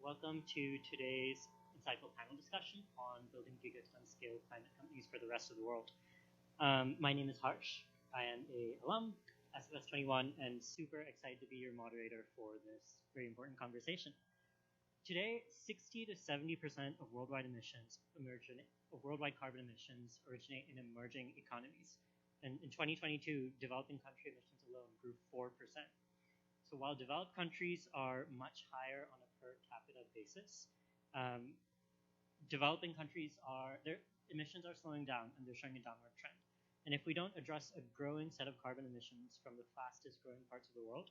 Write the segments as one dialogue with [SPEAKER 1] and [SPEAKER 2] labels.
[SPEAKER 1] Welcome to today's insightful panel discussion on building Gigaton-Scale climate companies for the rest of the world. My name is Harsh. I am a alum, SFS21, and super excited to be your moderator for this very important conversation. Today, 60 to 70% of worldwide carbon emissions originate in emerging economies. And in 2022, developing country emissions alone grew 4%. So while developed countries are much higher on a per capita basis, developing countries their emissions are slowing down and they're showing a downward trend. And if we don't address a growing set of carbon emissions from the fastest growing parts of the world,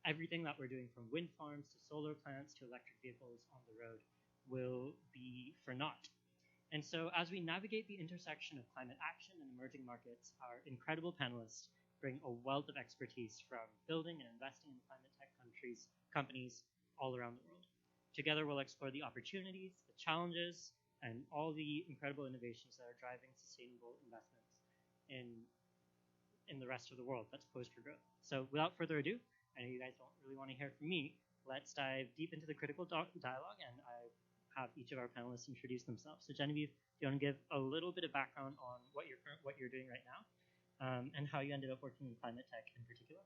[SPEAKER 1] everything that we're doing from wind farms to solar plants to electric vehicles on the road will be for naught. And so as we navigate the intersection of climate action and emerging markets, our incredible panelists bring a wealth of expertise from building and investing in climate tech companies all around the world. Together, we'll explore the opportunities, the challenges, and all the incredible innovations that are driving sustainable investments in the rest of the world that's poised for growth. So without further ado, I know you guys don't really want to hear from me. Let's dive deep into the critical dialogue, and I have each of our panelists introduce themselves. So Genevieve, do you want to give a little bit of background on what you're doing right now, and how you ended up working in climate tech in particular?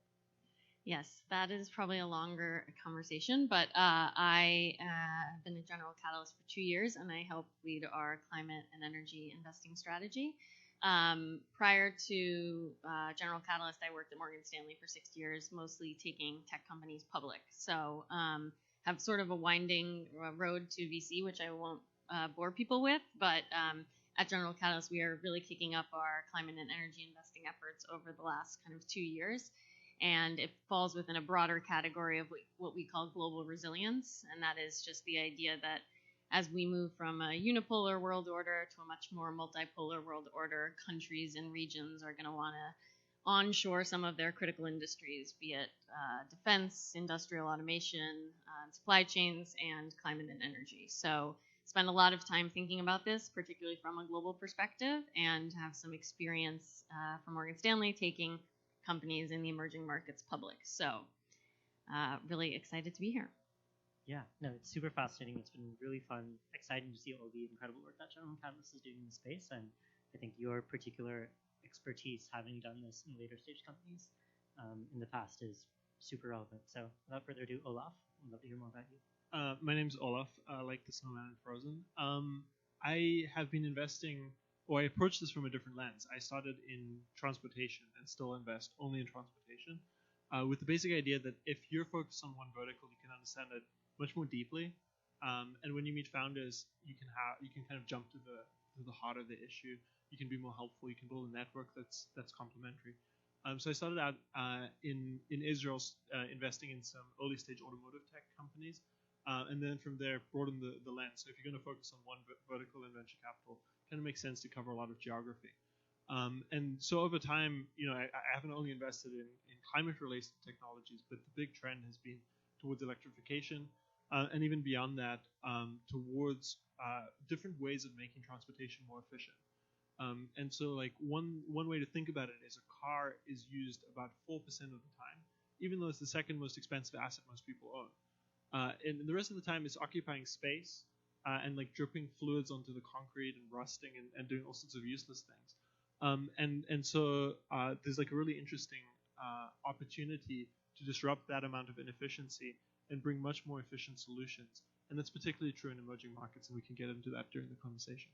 [SPEAKER 2] Yes, that is probably a longer conversation, but I have been a General Catalyst for 2 years, and I help lead our climate and energy investing strategy. Prior to General Catalyst, I worked at Morgan Stanley for 6 years, mostly taking tech companies public. So have sort of a winding road to VC, which I won't bore people with, but at General Catalyst, we are really kicking up our climate and energy investing efforts over the last kind of 2 years. And it falls within a broader category of what we call global resilience. And that is just the idea that as we move from a unipolar world order to a much more multipolar world order, countries and regions are going to want to onshore some of their critical industries, be it defense, industrial automation, supply chains, and climate and energy. So spend a lot of time thinking about this, particularly from a global perspective, and have some experience from Morgan Stanley taking companies in the emerging markets public. So really excited to be here.
[SPEAKER 1] Yeah, no, it's super fascinating. It's been really fun, exciting to see all the incredible work that General Catalyst is doing in the space. And I think your particular expertise, having done this in later stage companies in the past, is super relevant. So without further ado, Olaf, I'd love to hear more about you.
[SPEAKER 3] My name's Olaf, like the snowman in Frozen. I have been investing, or I approached this from a different lens. I started in transportation and still invest only in transportation, with the basic idea that if you're focused on one vertical, you can understand it much more deeply. And when you meet founders, you can kind of jump to the heart of the issue. You can be more helpful. You can build a network that's complementary. So I started out in Israel, investing in some early stage automotive tech companies. And then from there, broaden the lens. So if you're going to focus on one vertical in venture capital, it kind of makes sense to cover a lot of geography. And so over time, I haven't only invested in climate-related technologies, but the big trend has been towards electrification, and even beyond that, towards different ways of making transportation more efficient. And so, like one way to think about it is a car is used about 4% of the time, even though it's the second most expensive asset most people own. And the rest of the time it's occupying space and like dripping fluids onto the concrete and rusting and doing all sorts of useless things. And so there's like a really interesting opportunity to disrupt that amount of inefficiency and bring much more efficient solutions. And that's particularly true in emerging markets, and we can get into that during the conversation.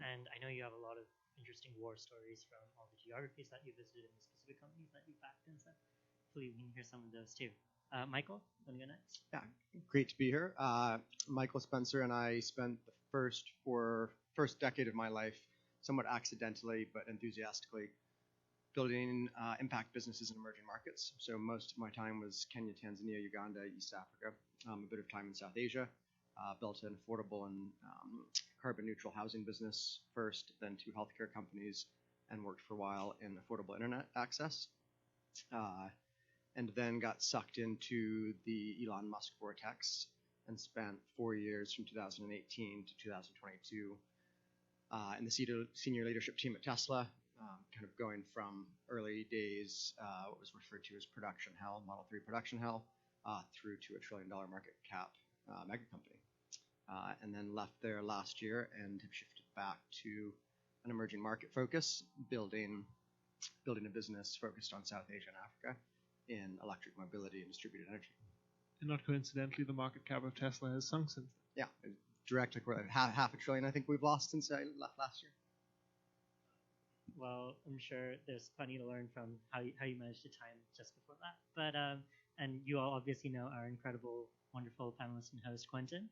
[SPEAKER 1] And I know you have a lot of interesting war stories from all the geographies that you visited and the specific companies that you backed and stuff. Hopefully we can hear some of those too. Michael, want to go next?
[SPEAKER 4] Yeah, great to be here. Michael Spencer and I spent the first decade of my life, somewhat accidentally but enthusiastically, building impact businesses in emerging markets. So most of my time was Kenya, Tanzania, Uganda, East Africa, a bit of time in South Asia. Built an affordable and carbon neutral housing business first, then 2 healthcare companies, and worked for a while in affordable internet access. And then got sucked into the Elon Musk vortex and spent 4 years from 2018 to 2022 in the senior leadership team at Tesla, kind of going from early days, what was referred to as production hell, Model 3 production hell, through to a $1 trillion market cap mega company. And then left there last year and have shifted back to an emerging market focus, building a business focused on South Asia and Africa in electric mobility and distributed energy.
[SPEAKER 3] And not coincidentally, the market cap of Tesla has sunk since then.
[SPEAKER 4] Yeah, direct half a trillion I think we've lost since I left last year.
[SPEAKER 1] Well, I'm sure there's plenty to learn from how you managed to time just before that. But and you all obviously know our incredible, wonderful panelist and host, Quinten.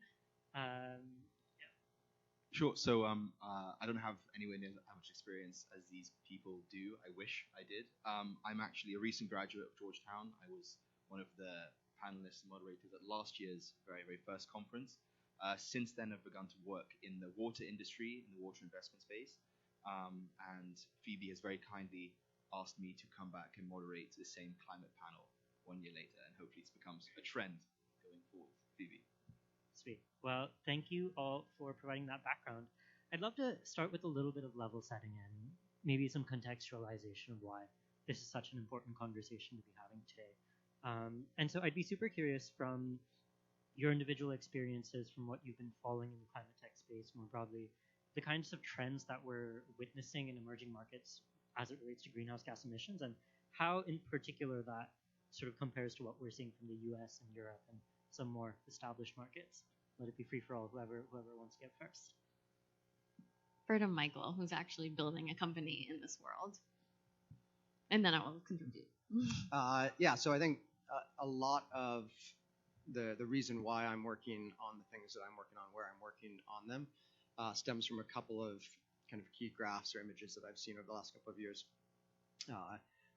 [SPEAKER 5] Sure. So I don't have anywhere near that much experience as these people do. I wish I did. I'm actually a recent graduate of Georgetown. I was one of the panelists and moderators at last year's very, very first conference. Since then, I've begun to work in the water industry, in the water investment space. And Phoebe has very kindly asked me to come back and moderate the same climate panel 1 year later. And hopefully this becomes a trend going forward. Phoebe.
[SPEAKER 1] Sweet. Well, thank you all for providing that background. I'd love to start with a little bit of level setting and maybe some contextualization of why this is such an important conversation to be having today. And so I'd be super curious from your individual experiences, from what you've been following in the climate tech space more broadly, the kinds of trends that we're witnessing in emerging markets as it relates to greenhouse gas emissions, and how in particular that sort of compares to what we're seeing from the US and Europe and some more established markets. Let it be free for all, whoever wants to get first.
[SPEAKER 2] Refer to Michael, who's actually building a company in this world. And then I will contribute.
[SPEAKER 4] So I think a lot of the reason why I'm working on the things that I'm working on, where I'm working on them, stems from a couple of kind of key graphs or images that I've seen over the last couple of years.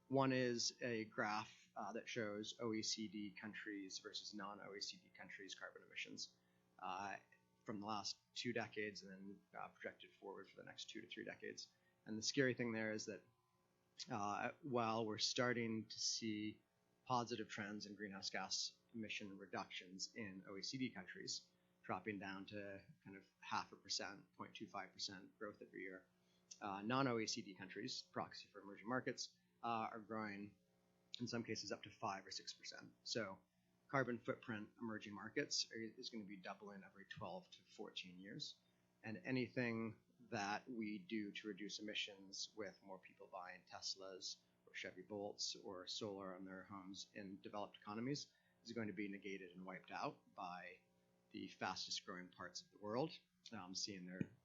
[SPEAKER 4] One is a graph that shows OECD countries versus non-OECD countries' carbon emissions from the last 2 decades and then projected forward for the next 2 to 3 decades. And the scary thing there is that while we're starting to see positive trends in greenhouse gas emission reductions in OECD countries, dropping down to kind of 0.5%, 0.25% growth every year, non-OECD countries, proxy for emerging markets, are growing in some cases up to 5 or 6%. So carbon footprint emerging markets is going to be doubling every 12 to 14 years. And anything that we do to reduce emissions with more people buying Teslas or Chevy Bolts or solar on their homes in developed economies is going to be negated and wiped out by the fastest growing parts of the world, seeing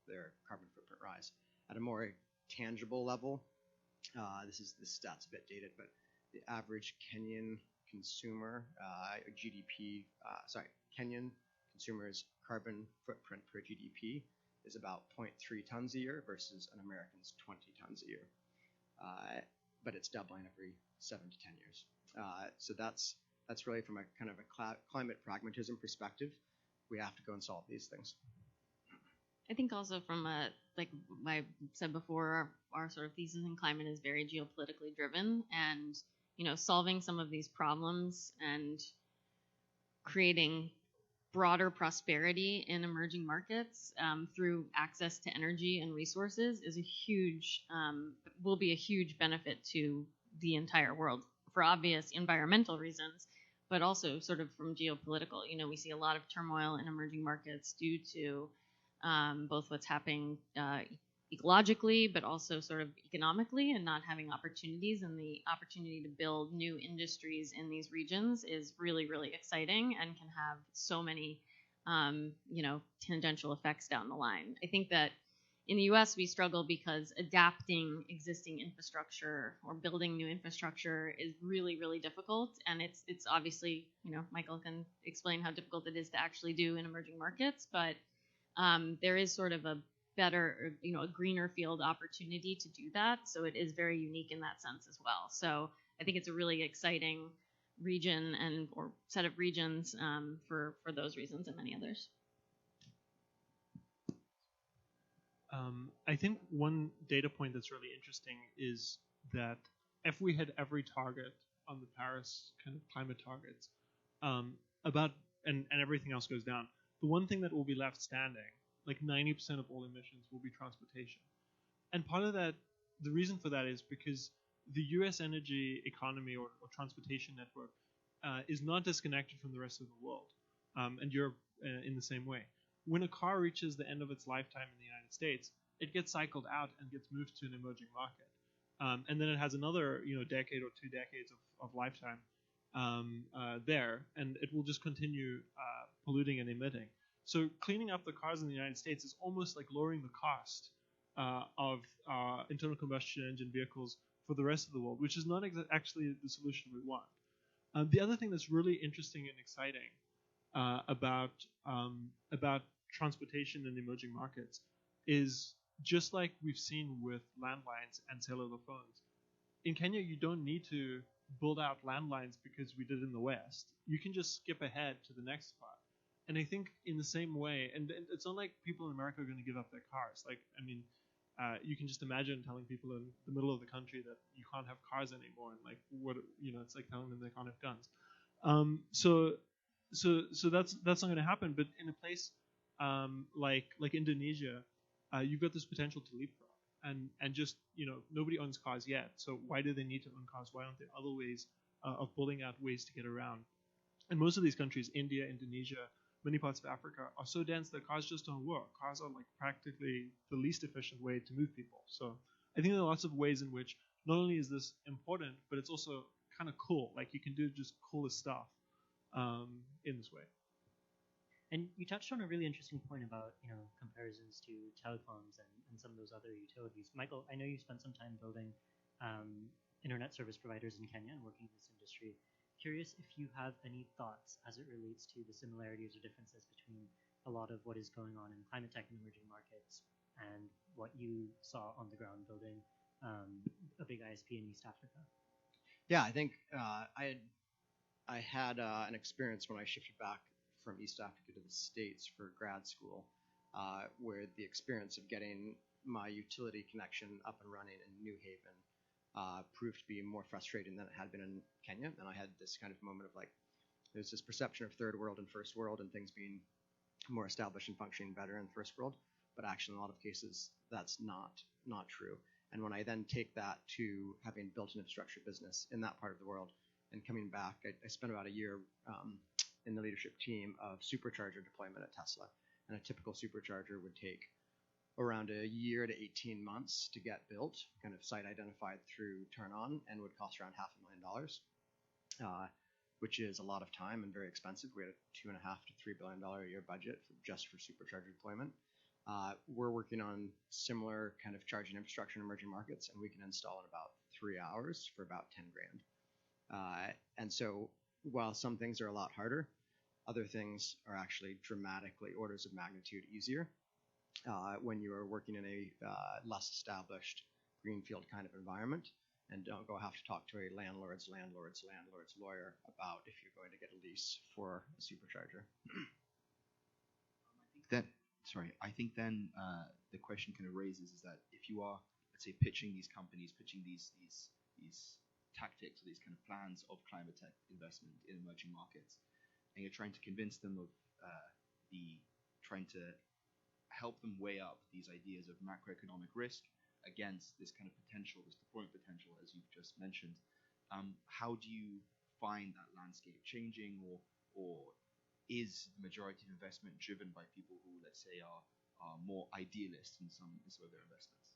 [SPEAKER 4] their carbon footprint rise. At a more tangible level, this stat's a bit dated, but the average Kenyan consumer Kenyan consumer's carbon footprint per GDP is about 0.3 tons a year versus an American's 20 tons a year. But it's doubling every 7 to 10 years. So that's really from a kind of a climate pragmatism perspective. We have to go and solve these things.
[SPEAKER 2] I think also from like I said before, our sort of thesis in climate is very geopolitically driven, and solving some of these problems and creating broader prosperity in emerging markets through access to energy and resources is will be a huge benefit to the entire world for obvious environmental reasons, but also sort of from geopolitical. We see a lot of turmoil in emerging markets due to both what's happening ecologically, but also sort of economically, and not having opportunities. And the opportunity to build new industries in these regions is really, really exciting and can have so many, tangential effects down the line. I think that in the U.S. we struggle because adapting existing infrastructure or building new infrastructure is really, really difficult. And it's obviously, Michael can explain how difficult it is to actually do in emerging markets, but there is sort of a better, a greener field opportunity to do that. So it is very unique in that sense as well. So I think it's a really exciting region or set of regions for those reasons and many others.
[SPEAKER 3] I think one data point that's really interesting is that if we had every target on the Paris kind of climate targets, and everything else goes down, the one thing that will be left standing, like 90% of all emissions, will be transportation. And part of that, the reason for that is because the US energy economy or transportation network is not disconnected from the rest of the world, and Europe in the same way. When a car reaches the end of its lifetime in the United States, it gets cycled out and gets moved to an emerging market, and then it has another decade or 2 decades of lifetime there, and it will just continue polluting and emitting. So cleaning up the cars in the United States is almost like lowering the cost of internal combustion engine vehicles for the rest of the world, which is not actually the solution we want. The other thing that's really interesting and exciting about transportation in emerging markets is, just like we've seen with landlines and cellular phones, in Kenya you don't need to build out landlines because we did in the West. You can just skip ahead to the next spot. And I think in the same way, and it's not like people in America are going to give up their cars. Like, I mean, you can just imagine telling people in the middle of the country that you can't have cars anymore, and like it's like telling them they can't have guns. So that's not going to happen. But in a place like Indonesia, you've got this potential to leapfrog, and just nobody owns cars yet. So why do they need to own cars? Why aren't there other ways of building out ways to get around? And most of these countries, India, Indonesia, many parts of Africa, are so dense that cars just don't work. Cars are like practically the least efficient way to move people. So I think there are lots of ways in which not only is this important, but it's also kind of cool. Like you can do just coolest stuff in this way.
[SPEAKER 1] And you touched on a really interesting point about comparisons to telecoms and some of those other utilities. Michael, I know you spent some time building internet service providers in Kenya and working in this industry. Curious if you have any thoughts as it relates to the similarities or differences between a lot of what is going on in climate tech in emerging markets and what you saw on the ground building a big ISP in East Africa.
[SPEAKER 4] Yeah, I think I had an experience when I shifted back from East Africa to the States for grad school, where the experience of getting my utility connection up and running in New Haven proved to be more frustrating than it had been in Kenya. And I had this kind of moment of like, there's this perception of third world and first world and things being more established and functioning better in first world. But actually, in a lot of cases, that's not true. And when I then take that to having built an infrastructure business in that part of the world and coming back, I spent about a year in the leadership team of supercharger deployment at Tesla. And a typical supercharger would take around a year to 18 months to get built, kind of site identified through turn on, and would cost around $500,000, which is a lot of time and very expensive. We had a $2.5 to $3 billion a year budget just for supercharger deployment. We're working on similar kind of charging infrastructure in emerging markets, and we can install in about 3 hours for about 10 grand. And so while some things are a lot harder, other things are actually dramatically orders of magnitude easier when you are working in a less established greenfield kind of environment and don't go have to talk to a landlord's lawyer about if you're going to get a lease for a supercharger.
[SPEAKER 5] I think then the question kind of raises is that if you are, let's say, pitching these companies, pitching these tactics or these kind of plans of climate tech investment in emerging markets, and you're trying to convince them of trying to help them weigh up these ideas of macroeconomic risk against this kind of potential, this deployment potential, as you've just mentioned. How do you find that landscape changing, or is the majority of investment driven by people who, let's say, are more idealist in some of their investments?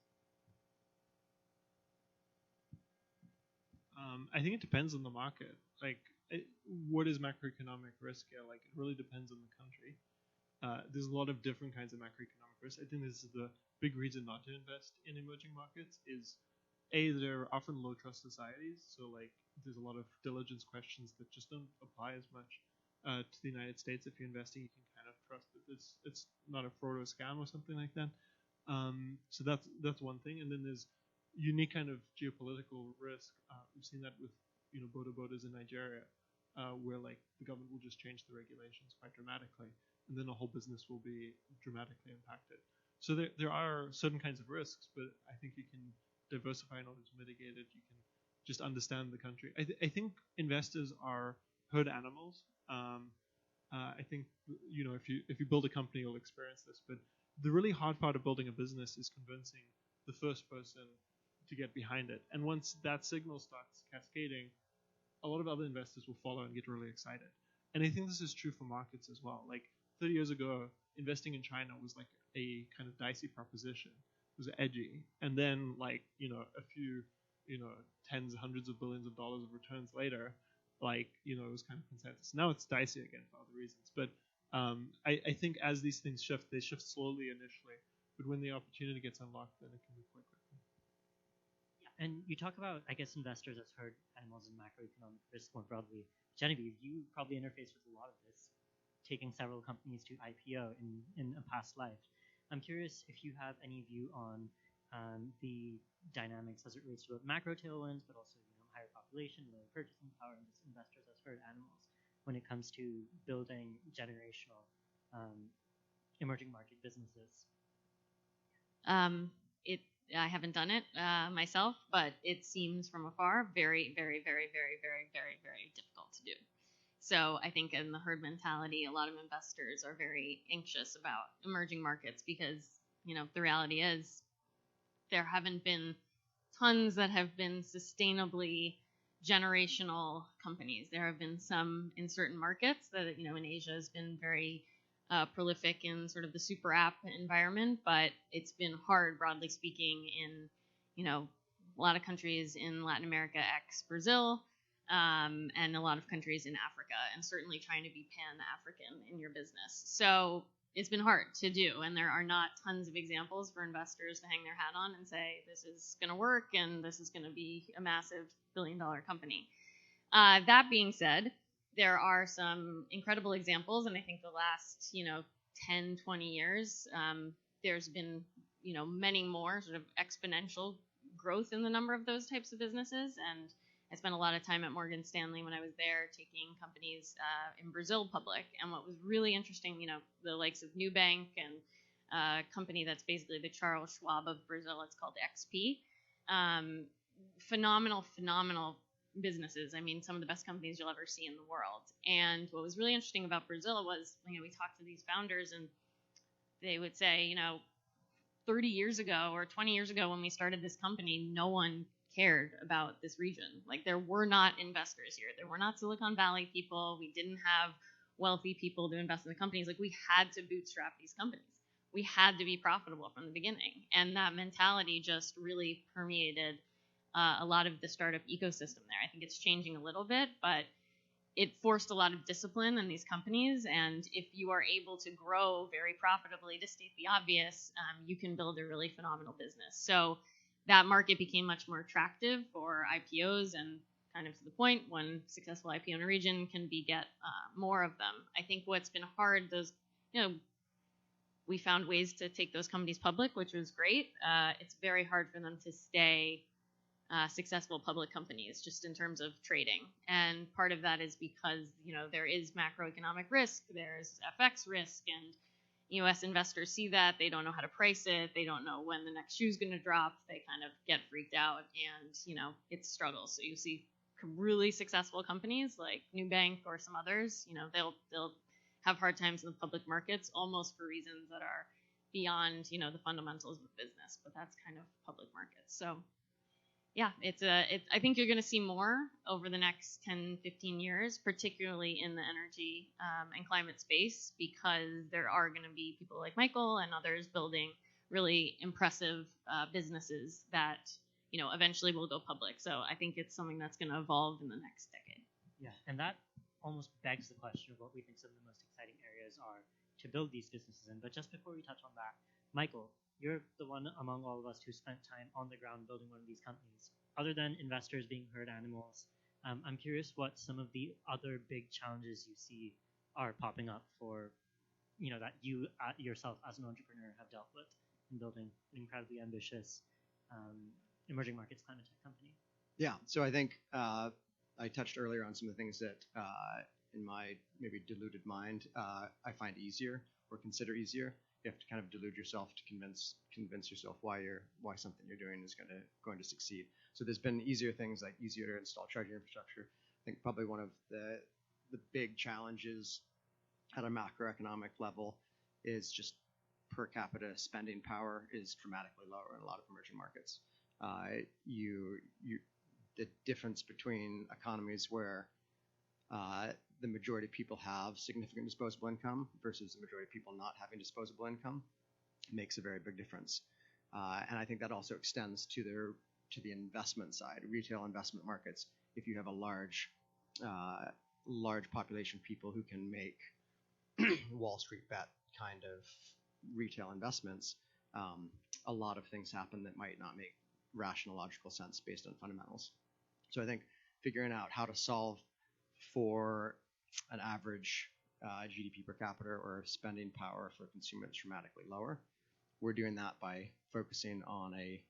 [SPEAKER 3] I think it depends on the market. Like, what is macroeconomic risk? Yeah, like it really depends on the country. There's a lot of different kinds of macroeconomic risk. I think this is the big reason not to invest in emerging markets is they're often low trust societies. So like there's a lot of diligence questions that just don't apply as much to the United States. If you're investing, you can kind of trust that it's not a fraud or scam or something like that. So that's one thing. And then there's unique kind of geopolitical risk. We've seen that with bodas in Nigeria, where like the government will just change the regulations quite dramatically, and then the whole business will be dramatically impacted. So there are certain kinds of risks, but I think you can diversify in order to mitigate it. You can just understand the country. I think investors are herd animals. I think if you build a company, you'll experience this. But the really hard part of building a business is convincing the first person to get behind it. And once that signal starts cascading, a lot of other investors will follow and get really excited. And I think this is true for markets as well. Like 30 years ago, investing in China was like a kind of dicey proposition. It was edgy. And then like, a few, tens, hundreds of billions of dollars of returns later, like, it was kind of consensus. Now it's dicey again for other reasons. But I think as these things shift, they shift slowly initially. But when the opportunity gets unlocked, then it can move quite quickly.
[SPEAKER 1] Yeah, and you talk about, I guess, investors as herd animals and macroeconomic risk more broadly. Genevieve, you probably interface with a lot of this, taking several companies to IPO in a past life. I'm curious if you have any view on the dynamics as it relates to both macro tailwinds, but also higher population, lower purchasing power, and just investors as herd animals when it comes to building generational emerging market businesses.
[SPEAKER 2] I haven't done it myself, but it seems from afar very, very, very, very, very, very, very difficult to do. So I think in the herd mentality, a lot of investors are very anxious about emerging markets because, the reality is there haven't been tons that have been sustainably generational companies. There have been some in certain markets that, in Asia has been very prolific in sort of the super app environment, but it's been hard, broadly speaking, in, a lot of countries in Latin America, ex-Brazil, and a lot of countries in Africa, and certainly trying to be pan-African in your business. So it's been hard to do, and there are not tons of examples for investors to hang their hat on and say, this is going to work, and this is going to be a massive billion-dollar company. That being said, there are some incredible examples, and I think the last, 10, 20 years, there's been, many more sort of exponential growth in the number of those types of businesses. And I spent a lot of time at Morgan Stanley when I was there taking companies in Brazil public. And what was really interesting, the likes of Nubank and a company that's basically the Charles Schwab of Brazil, it's called XP. Phenomenal businesses. I mean, some of the best companies you'll ever see in the world. And what was really interesting about Brazil was, we talked to these founders and they would say, 30 years ago or 20 years ago when we started this company, no one cared about this region. Like, there were not investors here. There were not Silicon Valley people. We didn't have wealthy people to invest in the companies. Like, we had to bootstrap these companies. We had to be profitable from the beginning. And that mentality just really permeated a lot of the startup ecosystem there. I think it's changing a little bit, but it forced a lot of discipline in these companies. And if you are able to grow very profitably, to state the obvious, you can build a really phenomenal business. So that market became much more attractive for IPOs, and kind of to the point, one successful IPO in a region can beget more of them. I think what's been hard, we found ways to take those companies public, which was great. It's very hard for them to stay successful public companies just in terms of trading. And part of that is because, there is macroeconomic risk, there's FX risk, and US investors see that. They don't know how to price it. They don't know when the next shoe is going to drop. They kind of get freaked out, and, it struggles. So you see really successful companies like Nubank or some others, they'll have hard times in the public markets almost for reasons that are beyond, the fundamentals of the business. But that's kind of public markets. So yeah, I think you're going to see more over the next 10, 15 years, particularly in the energy and climate space, because there are going to be people like Michael and others building really impressive businesses that, eventually will go public. So I think it's something that's going to evolve in the next decade.
[SPEAKER 1] Yeah, and that almost begs the question of what we think some of the most exciting areas are to build these businesses in. But just before we touch on that, Michael, you're the one among all of us who spent time on the ground building one of these companies. Other than investors being herd animals, I'm curious what some of the other big challenges you see are popping up for, that you yourself as an entrepreneur have dealt with in building an incredibly ambitious emerging markets climate tech company.
[SPEAKER 4] Yeah, so I think I touched earlier on some of the things that in my maybe deluded mind I find easier or consider easier. You have to kind of delude yourself to convince yourself why something you're doing is going to succeed. So there's been easier things, like easier to install charging infrastructure. I think probably one of the big challenges at a macroeconomic level is just per capita spending power is dramatically lower in a lot of emerging markets. You the difference between economies where the majority of people have significant disposable income versus the majority of people not having disposable income makes a very big difference. And I think that also extends to the investment side, retail investment markets. If you have a large population of people who can make Wall Street bet kind of retail investments, a lot of things happen that might not make rational, logical sense based on fundamentals. So I think figuring out how to solve for an average GDP per capita or spending power for a consumer that's dramatically lower, we're doing that by focusing on a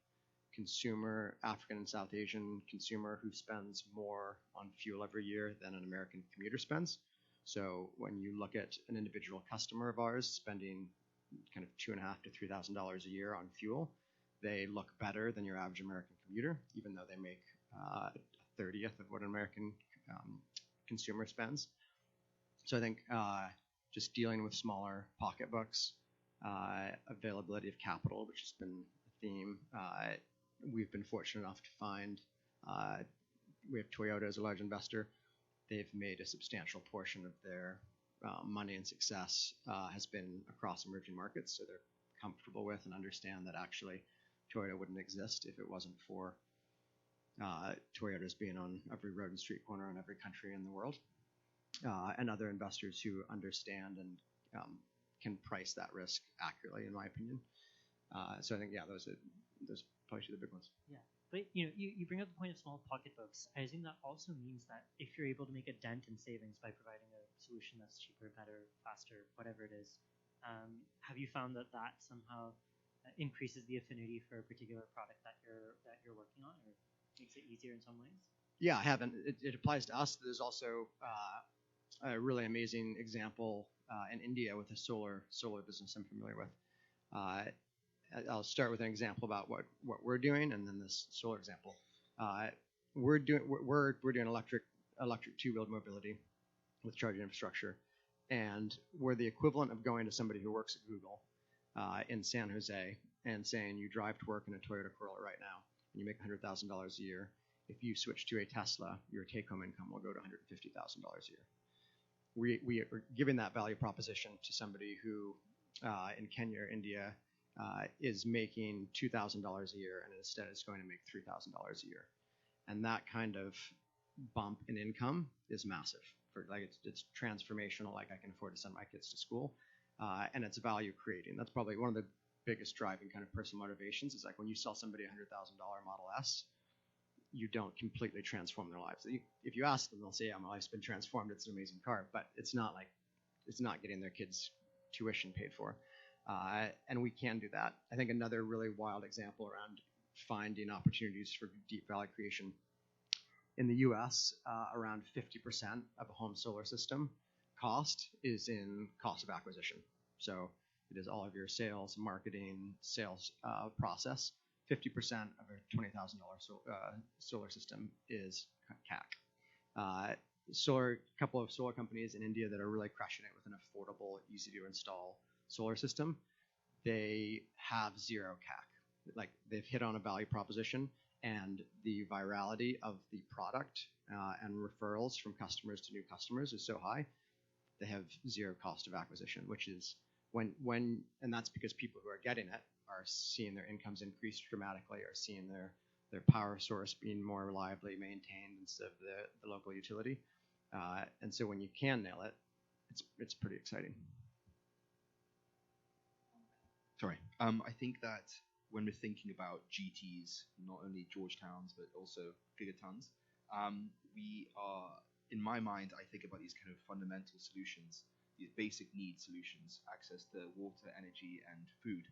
[SPEAKER 4] consumer, African and South Asian consumer who spends more on fuel every year than an American commuter spends. So when you look at an individual customer of ours spending kind of $2,500 to $3,000 a year on fuel, they look better than your average American commuter, even though they make a 30th of what an American consumer spends. So I think just dealing with smaller pocketbooks, availability of capital, which has been a theme. We've been fortunate enough to find, we have Toyota as a large investor. They've made a substantial portion of their money and success has been across emerging markets, so they're comfortable with and understand that actually Toyota wouldn't exist if it wasn't for Toyotas being on every road and street corner in every country in the world, and other investors who understand and can price that risk accurately, in my opinion. So I think, yeah, those probably two of the big ones.
[SPEAKER 1] Yeah, but you bring up the point of small pocketbooks. I assume that also means that if you're able to make a dent in savings by providing a solution that's cheaper, better, faster, whatever it is, have you found that somehow increases the affinity for a particular product that you're working on, or makes it easier in some ways? Yeah, I have, and it applies to us. There's also a really amazing example in India with a solar business I'm familiar with. I'll start with an example about what we're doing, and then this solar example. We're doing electric two-wheeled mobility with charging infrastructure, and we're the equivalent of going to somebody who works at Google in San Jose and saying, you drive to work in a Toyota Corolla right now, and you make $100,000 a year. If you switch to a Tesla, your take-home income will go to $150,000 a year. We are giving that value proposition to somebody who in Kenya or India is making $2,000 a year, and instead is going to make $3,000 a year. And that kind of bump in income is massive. It's transformational. Like, I can afford to send my kids to school, and it's value creating. That's probably one of the biggest driving kind of personal motivations. Is like when you sell somebody a $100,000 Model S, you don't completely transform their lives. If you ask them, they'll say, yeah, my life's been transformed. It's an amazing car, but it's not getting their kids' tuition paid for. And we can do that. I think another really wild example around finding opportunities for deep value creation. In the US, around 50% of a home solar system cost is in cost of acquisition. So it is all of your sales, marketing, sales process. 50% of a $20,000 solar system is CAC. A couple of solar companies in India that are really crushing it with an affordable, easy to install solar system, they have zero CAC. Like, they've hit on a value proposition, and the virality of the product and referrals from customers to new customers is so high, they have zero cost of acquisition, which is and that's because people who are getting it are seeing their incomes increase dramatically, are seeing their power source being more reliably maintained instead of the local utility. And so when you can nail it, it's pretty exciting.
[SPEAKER 5] Sorry. I think that when we're thinking about GTs, not only Georgetowns, but also Gigatons, we are, in my mind, I think about these kind of fundamental solutions, these basic need solutions, access to water, energy, and food,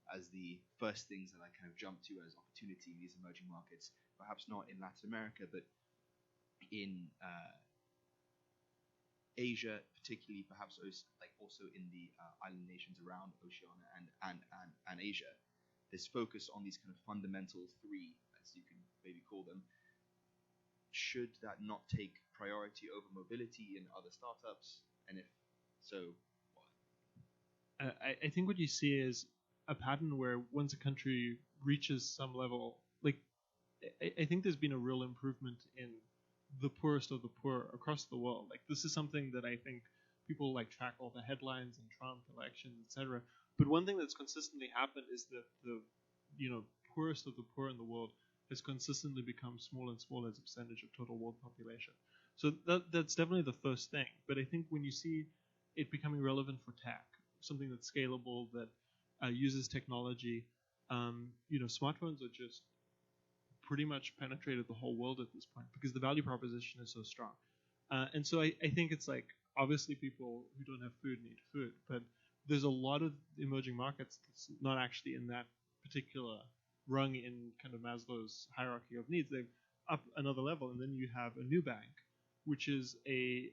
[SPEAKER 5] as the first things that I kind of jump to as opportunity in these emerging markets, perhaps not in Latin America, but in Asia, particularly, perhaps also in the island nations around Oceania and Asia. This focus on these kind of fundamental three, as you can maybe call them, should that not take priority over mobility in other startups? And if so, why?
[SPEAKER 3] I think what you see is a pattern where once a country reaches some level, like I think there's been a real improvement in the poorest of the poor across the world. Like, this is something that I think people like track all the headlines and Trump elections, etc. But one thing that's consistently happened is that the poorest of the poor in the world has consistently become smaller and smaller as a percentage of total world population. So that's definitely the first thing. But I think when you see it becoming relevant for tech, something that's scalable, that uses technology, smartphones are just pretty much penetrated the whole world at this point because the value proposition is so strong. And so I think it's like, obviously people who don't have food need food, but there's a lot of emerging markets that's not actually in that particular rung in kind of Maslow's hierarchy of needs. They've up another level, and then you have a new bank, which is a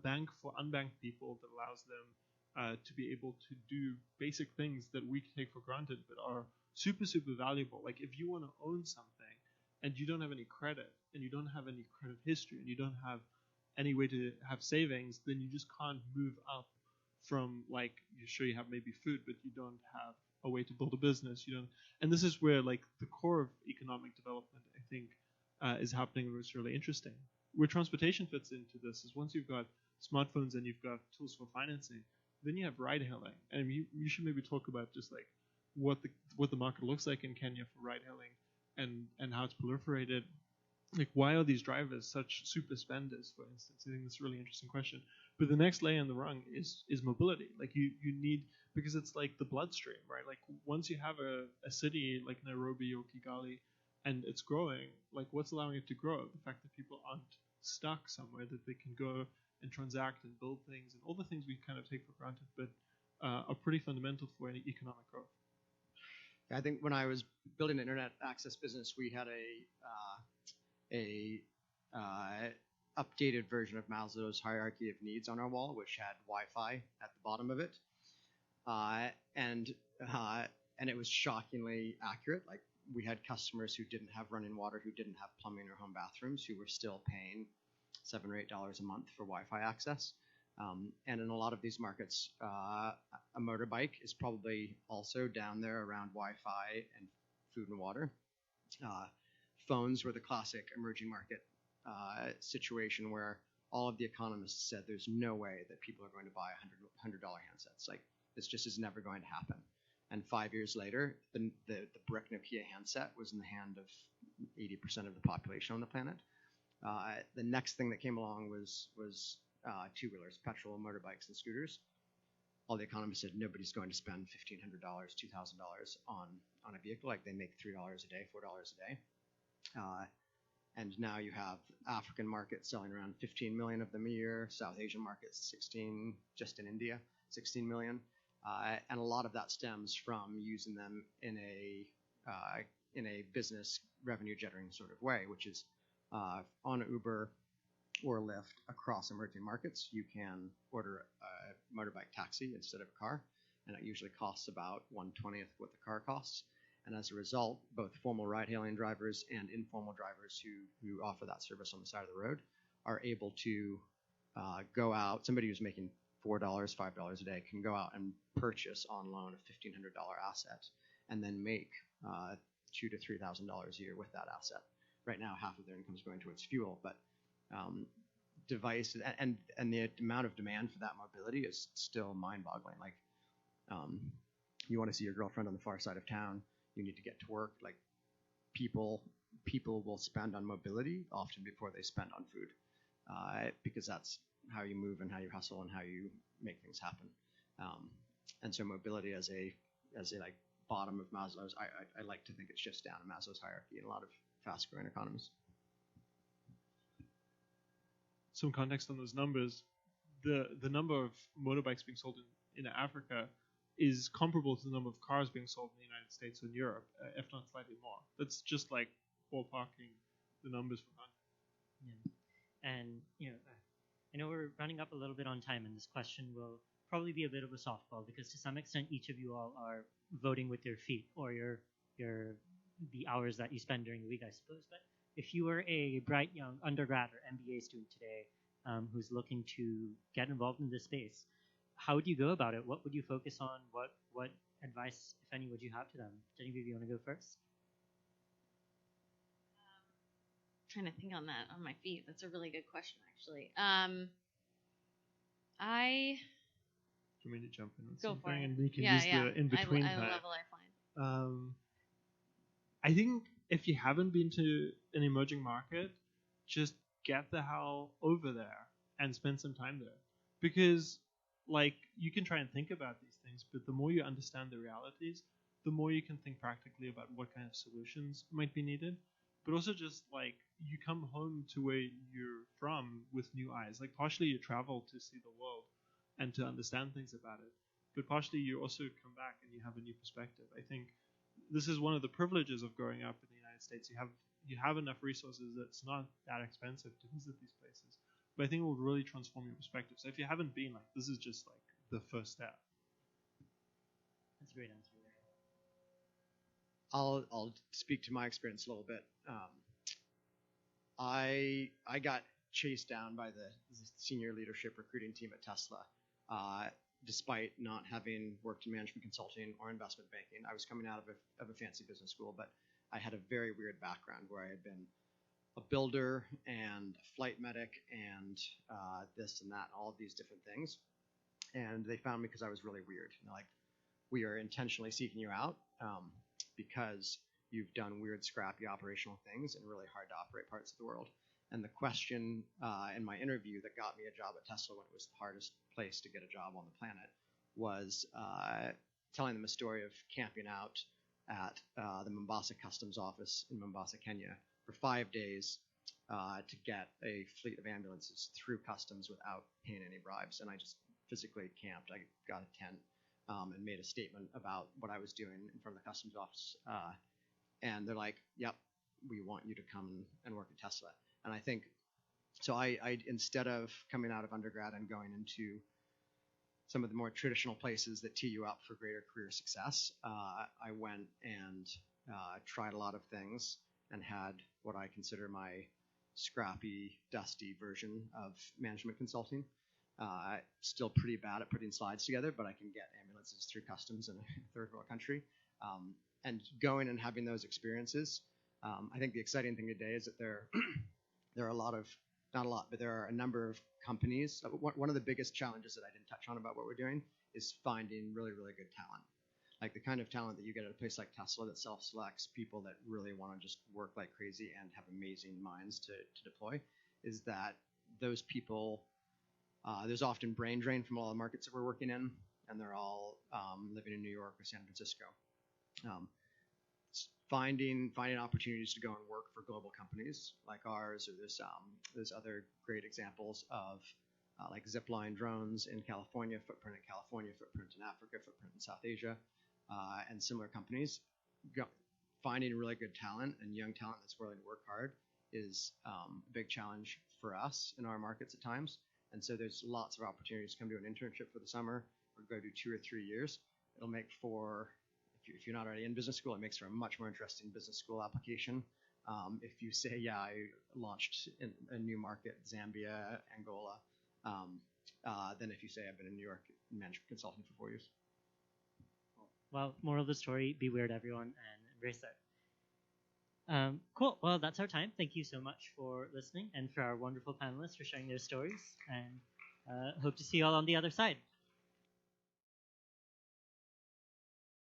[SPEAKER 3] bank for unbanked people that allows them to be able to do basic things that we take for granted but are super, super valuable. Like, if you want to own something and you don't have any credit and you don't have any credit history and you don't have any way to have savings, then you just can't move up from, like, you're sure you have maybe food, but you don't have a way to build a business. You don't, and this is where, like, the core of economic development, I think, is happening, and it's really interesting. Where transportation fits into this is once you've got smartphones and you've got tools for financing, then you have ride hailing. And you should maybe talk about just like what the market looks like in Kenya for ride hailing and how it's proliferated. Like, why are these drivers such super spenders, for instance? I think that's a really interesting question. But the next layer in the rung is mobility. Like, you need, because it's like the bloodstream, right? Like, once you have a city like Nairobi or Kigali and it's growing, like, what's allowing it to grow? The fact that people aren't stuck somewhere, that they can go and transact and build things and all the things we kind of take for granted, but are pretty fundamental for any economic growth.
[SPEAKER 4] Yeah, I think when I was building an internet access business, we had a updated version of Maslow's hierarchy of needs on our wall, which had Wi-Fi at the bottom of it, and it was shockingly accurate. Like, we had customers who didn't have running water, who didn't have plumbing or home bathrooms, who were still paying $7 or $8 a month for Wi-Fi access. And in a lot of these markets, a motorbike is probably also down there around Wi-Fi and food and water. Phones were the classic emerging market situation where all of the economists said there's no way that people are going to buy $100 handsets. Like, this just is never going to happen. And 5 years later, the brick Nokia handset was in the hand of 80% of the population on the planet. The next thing that came along was two-wheelers, petrol, motorbikes, and scooters. All the economists said nobody's going to spend $1,500, $2,000 on a vehicle. Like, they make $3 a day, $4 a day. And now you have African markets selling around 15 million of them a year, South Asian markets 16, just in India, 16 million. And a lot of that stems from using them in a business revenue generating sort of way, which is on Uber or Lyft across emerging markets, you can order a motorbike taxi instead of a car, and it usually costs about 1/20th what the car costs. And as a result, both formal ride-hailing drivers and informal drivers who offer that service on the side of the road are able to go out. Somebody who's making $4, $5 a day can go out and purchase on loan a $1,500 asset and then make $2,000 to $3,000 a year with that asset. Right now, half of their income is going towards fuel, but devices and the amount of demand for that mobility is still mind-boggling. Like, you want to see your girlfriend on the far side of town, you need to get to work. Like, people will spend on mobility often before they spend on food, because that's how you move and how you hustle and how you make things happen. And so mobility as a like bottom of Maslow's, I like to think it's just down in Maslow's hierarchy in a lot of fast-growing economies.
[SPEAKER 3] Some context on those numbers. The number of motorbikes being sold in Africa is comparable to the number of cars being sold in the United States and Europe, if not slightly more. That's just like ballparking the numbers for context.
[SPEAKER 1] Yeah. And, I know we're running up a little bit on time, and this question will probably be a bit of a softball because to some extent each of you all are voting with your feet or the hours that you spend during the week, I suppose. But if you were a bright young undergrad or MBA student today who's looking to get involved in this space, how would you go about it? What would you focus on? What advice, if any, would you have to them? Genevieve, you want to go first?
[SPEAKER 2] trying to think on my feet. That's a really good question, actually.
[SPEAKER 3] Do you mean to jump in on
[SPEAKER 2] Go for
[SPEAKER 3] something?
[SPEAKER 2] it.
[SPEAKER 3] And we can use the in-between
[SPEAKER 2] I
[SPEAKER 3] time.
[SPEAKER 2] love a lifeline.
[SPEAKER 3] I think if you haven't been to an emerging market, just get the hell over there and spend some time there. Because, like, you can try and think about these things, but the more you understand the realities, the more you can think practically about what kind of solutions might be needed. But also just, like, you come home to where you're from with new eyes. Like, partially you travel to see the world and to understand things about it. But partially you also come back and you have a new perspective. I think this is one of the privileges of growing up in the United States. You have enough resources that it's not that expensive to visit these places. But I think it will really transform your perspective. So if you haven't been, like, this is just like the first step.
[SPEAKER 1] That's a great answer.
[SPEAKER 4] I'll speak to my experience a little bit. I got chased down by the senior leadership recruiting team at Tesla, despite not having worked in management consulting or investment banking. I was coming out of a fancy business school, but I had a very weird background where I had been a builder and a flight medic and this and that, all of these different things. And they found me because I was really weird. You know, like, we are intentionally seeking you out because you've done weird, scrappy operational things in really hard to operate parts of the world. And the question in my interview that got me a job at Tesla when it was the hardest place to get a job on the planet was telling them a story of camping out at the Mombasa Customs Office in Mombasa, Kenya, for 5 days to get a fleet of ambulances through customs without paying any bribes. And I just physically camped. I got a tent and made a statement about what I was doing in front of the customs office. And they're like, yep, we want you to come and work at Tesla. And I think, so I instead of coming out of undergrad and going into some of the more traditional places that tee you up for greater career success, I went and tried a lot of things and had what I consider my scrappy, dusty version of management consulting. Still pretty bad at putting slides together, but I can get ambulances through customs in a third world country. And going and having those experiences, I think the exciting thing today is that there are a lot of, not a lot, but there are a number of companies. One of the biggest challenges that I didn't touch on about what we're doing is finding really, really good talent. Like the kind of talent that you get at a place like Tesla that self-selects people that really want to just work like crazy and have amazing minds to deploy, is that those people, there's often brain drain from all the markets that we're working in, and they're all living in New York or San Francisco. Finding opportunities to go and work for global companies like ours, or there's other great examples of like Zipline drones in California, footprint in California, footprint in Africa, footprint in South Asia, and similar companies. Finding really good talent and young talent that's willing to work hard is a big challenge for us in our markets at times. And so there's lots of opportunities to come do an internship for the summer or go do 2 or 3 years. It'll make for, if you're not already in business school, it makes for a much more interesting business school application. If you say, yeah, I launched in a new market, Zambia, Angola, than if you say I've been in New York management consulting for 4 years.
[SPEAKER 1] Well, moral of the story, be weird, everyone, and embrace it. Cool. Well, that's our time. Thank you so much for listening and for our wonderful panelists for sharing their stories. And hope to see you all on the other side.